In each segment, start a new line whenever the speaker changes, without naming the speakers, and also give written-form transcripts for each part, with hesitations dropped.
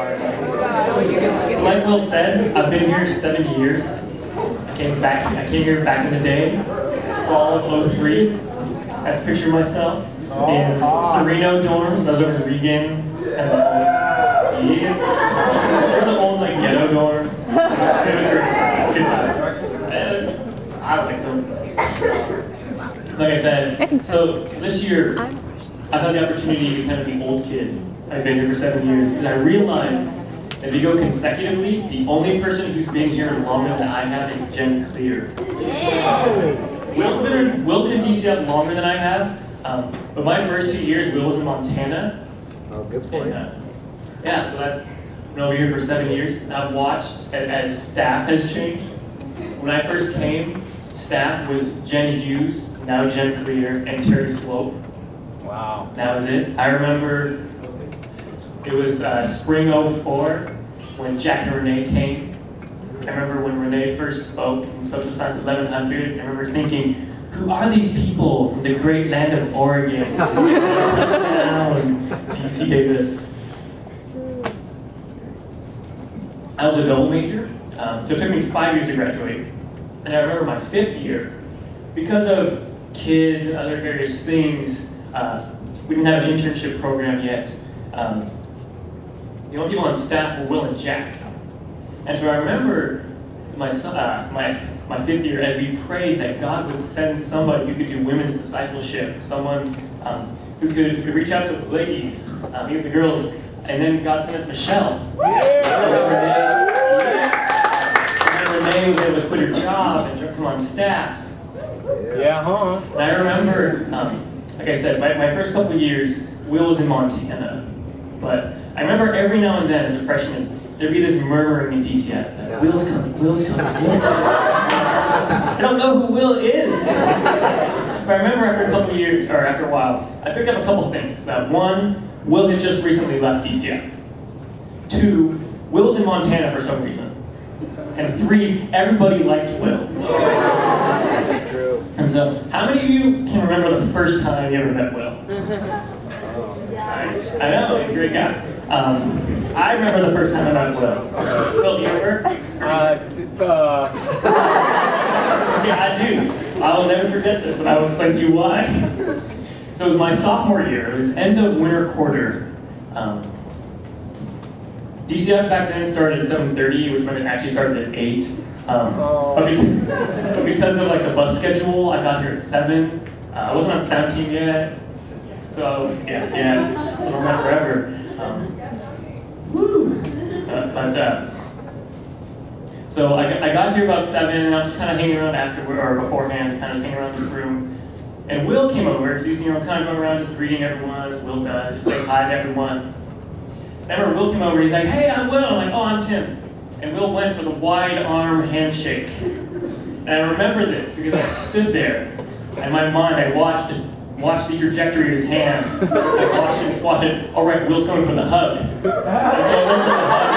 Like Will said, I've been here 7 years. I came here back in the day, fall of '03. That's a picture of myself in Sereno dorms. I was over in Regan and they're the old like ghetto dorm. It was great. Good time. I like them. Like I said, so this year I've had the opportunity to kind of be an old kid. I've been here for 7 years because I realized that if you go consecutively, the only person who's been here longer than I have is Jen Clear. Will's been in DCF longer than I have, but my first 2 years, Will was in Montana.
Oh, good point.
Yeah, so that's been over here for 7 years. I've watched as staff has changed. When I first came, staff was Jen Hughes, now Jen Clear, and Terry Slope.
Wow.
That was it. I remember it was spring '04 when Jack and Renee came. I remember when Renee first spoke in Social Science 1100, I remember thinking, who are these people from the great land of Oregon? DC Davis. I was a double major, so it took me 5 years to graduate. And I remember my 5th year, because of kids and other various things, we didn't have an internship program yet. The only people on staff were Will and Jack. And so I remember my 5th year as we prayed that God would send somebody who could do women's discipleship, someone who could reach out to the ladies, even the girls, and then God sent us Michelle. And then Renee was able to quit her job and come on staff.
Yeah, huh?
And I remember, like I said, my first couple of years, Will was in Montana. But I remember every now and then as a freshman, there'd be this murmuring in DCF. Will's coming, Will's coming, Will's coming. I don't know who Will is. But I remember after a couple of years, or after a while, I picked up a couple things. That one, Will had just recently left DCF. 2, Will's in Montana for some reason. And 3, everybody liked Will.
That's true.
And so, how many of you can remember the first time you ever met Will? Nice. I know, he's a great guy. I remember the first time I met Will. Will, do you remember? Yeah, I do. I will never forget this, and I will explain to you why. So it was my sophomore year. It was end of winter quarter. DCF back then started at 7:30, which meant it actually started at 8. But because of like the bus schedule, I got here at 7. I wasn't on sound team yet. So, yeah, I was on that forever. So I got here about 7, and I was just kind of hanging around afterward, or beforehand, kind of hanging around the room. And Will came over, because he's, kind of going around just greeting everyone, as Will does, just saying hi to everyone. And I remember Will came over, and he's like, hey, I'm Will. I'm like, oh, I'm Tim. And Will went for the wide arm handshake. And I remember this, because I stood there, and in my mind, I watched the trajectory of his hand. I watched it. All right, Will's going for the hug. And so I went for the hug.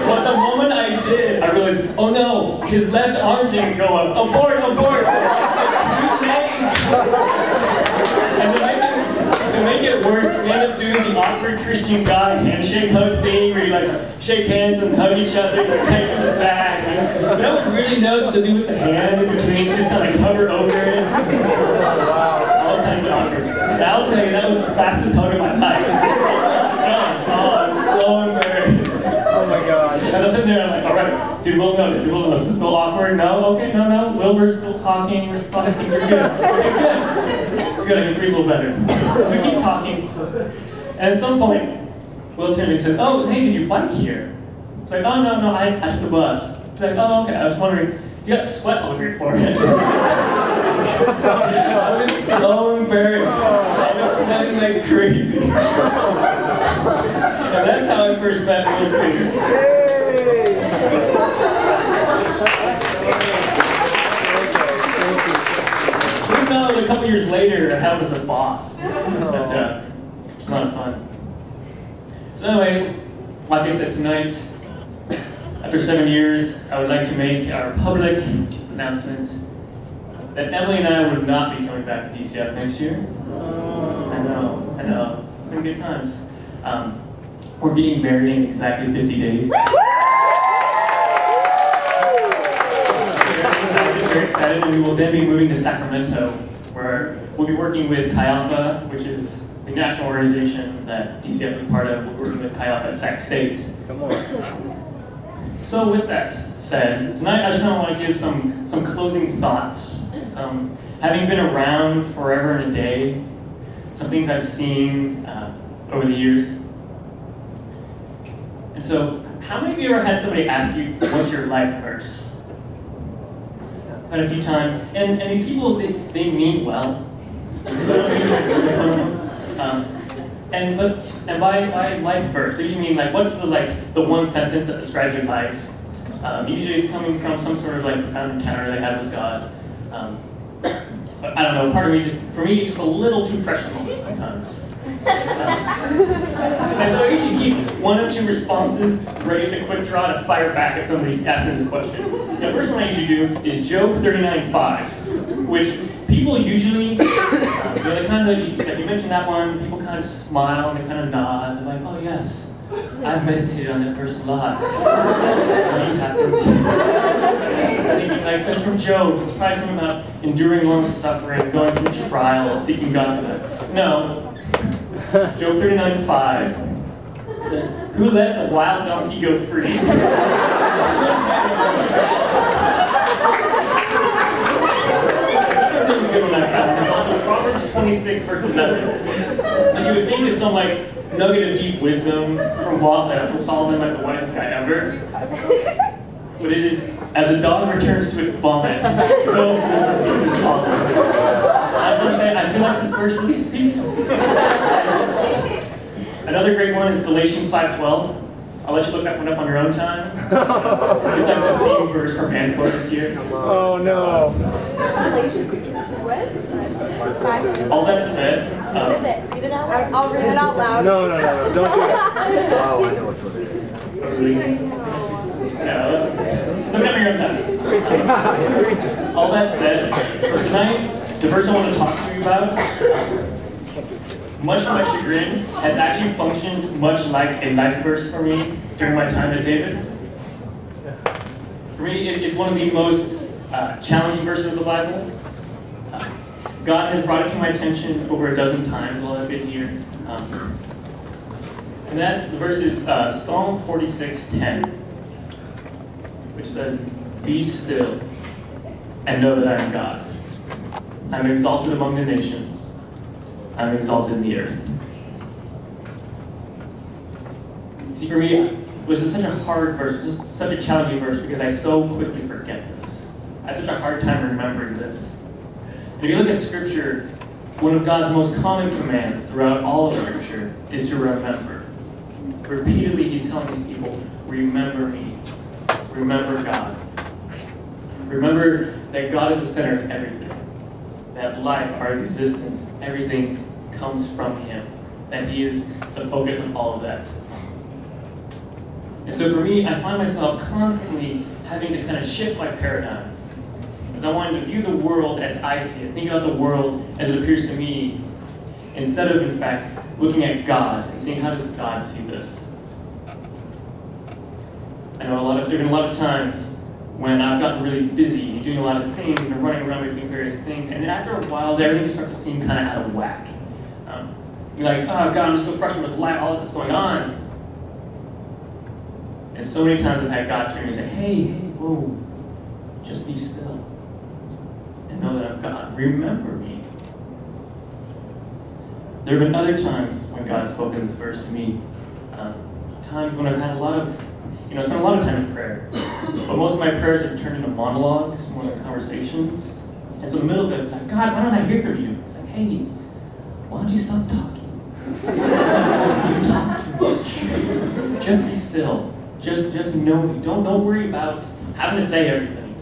But the moment I did, I realized, oh no, his left arm didn't go up. Abort, abort! Too late! And to make it worse, we ended up doing the awkward Christian guy handshake hug thing, where you like shake hands and hug each other, and take the back. No one really knows what to do with the hand in between, just kind of hover over it. All kinds of awkward. And I'll tell you, that was the fastest hug of my life. Oh, I'm so embarrassed.
Oh my gosh.
And I'm sitting there, I'm like, all right, did Will notice? Did Will notice? Is this still awkward? No? Okay, no. Will, we're still talking. We're talking. Things are good. Okay, good. Good, I can breathe a little better. So we keep talking. And at some point, Will turned and said, oh, hey, did you bike here? It's like, oh, no, I took the bus. It's like, oh, okay, I was wondering, you got sweat all over your forehead. I was so embarrassed. I was sweating like crazy. And that's how I first met Will Clear. Even though a couple years later, I had him as a boss. But it's not fun. So anyway, like I said tonight, after 7 years, I would like to make our public announcement that Emily and I would not be coming back to DCF next year. I know. It's been good times. We're getting married in exactly 50 days. Very excited, and we will then be moving to Sacramento, where we'll be working with Chi Alpha, which is the national organization that DCF is part of. We're working with Chi Alpha at Sac State.
Come on.
So with that said, tonight I just kind of want to give some closing thoughts. Having been around forever and a day, some things I've seen over the years. And so, how many of you ever had somebody ask you, what's your life verse? Had a few times, and these people, they mean well. And by life verse, they usually mean like, what's the one sentence that describes your life? Usually it's coming from some sort of profound encounter they had with God. I don't know, part of me for me, it's just a little too precious moment sometimes. And so I usually keep one or two responses ready to quick draw to fire back if somebody asks me this question. The first one I usually do is Job 39:5, which people usually, they kind of, like you mentioned that one, people kind of smile and they kind of nod. They're like, oh yes, I've meditated on that verse a lot. Thinking that's from Job. It's probably something about enduring long suffering, going through trials, seeking God for that. No. Job 39:5 says, who let a wild donkey go free? There's also Proverbs 26, verse 11. And you would think is some nugget of deep wisdom from Solomon, the wisest guy ever. But it is, as a dog returns to its vomit, so is his father. I feel like this verse really speaks to me. Another great one is Galatians 5:12. I'll let you look that one up on your own time. It's like the theme verse for band corps this year.
Oh no.
All that said,
what is it? Read it out loud. I'll read it out loud.
No, don't do that.
Oh, I know which one it is.
Yeah, look at me your own time. All that said, for tonight, the verse I want to talk to you about, much to my chagrin, has actually functioned much like a life verse for me during my time at David. For me, it's one of the most challenging verses of the Bible. God has brought it to my attention over a dozen times while I've been here. And the verse is Psalm 46:10, which says, be still and know that I am God. I'm exalted among the nations. I'm exalted in the earth. See, for me, it was such a hard verse, such a challenging verse, because I so quickly forget this. I have such a hard time remembering this. And if you look at Scripture, one of God's most common commands throughout all of Scripture is to remember. Repeatedly, He's telling His people, remember me. Remember God. Remember that God is the center of everything. That life, our existence, everything comes from Him. That He is the focus of all of that. And so for me, I find myself constantly having to kind of shift my paradigm. Because I wanted to view the world as I see it. Think about the world as it appears to me, instead of, in fact, looking at God and seeing how does God see this. I know there have been a lot of times when I've gotten really busy and doing a lot of things and running around between various things, and then after a while, everything just starts to seem kind of out of whack. You're like, oh God, I'm just so frustrated with life, all this that's going on. And so many times I've had God turn to me and say, hey, whoa, just be still. And know that I'm God. Remember me. There have been other times when God's spoken this verse to me. Times when I've had spent a lot of time in prayer. But most of my prayers have turned into monologues, more than conversations. And so in the middle of it, like, God, why don't I hear from you? It's like, hey, why don't you stop talking? You talk too much. Just be still. Just know me. Don't worry about having to say everything.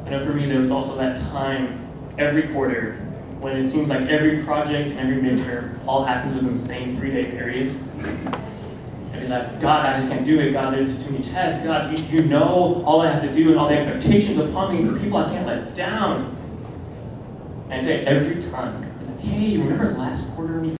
I know for me, there was also that time every quarter when it seems like every project and every midterm all happens within the same 3-day period. And be like, God, I just can't do it. God, there's just too many tests. God, you know all I have to do and all the expectations upon me for people I can't let down. And I say every time, hey, remember last quarter when you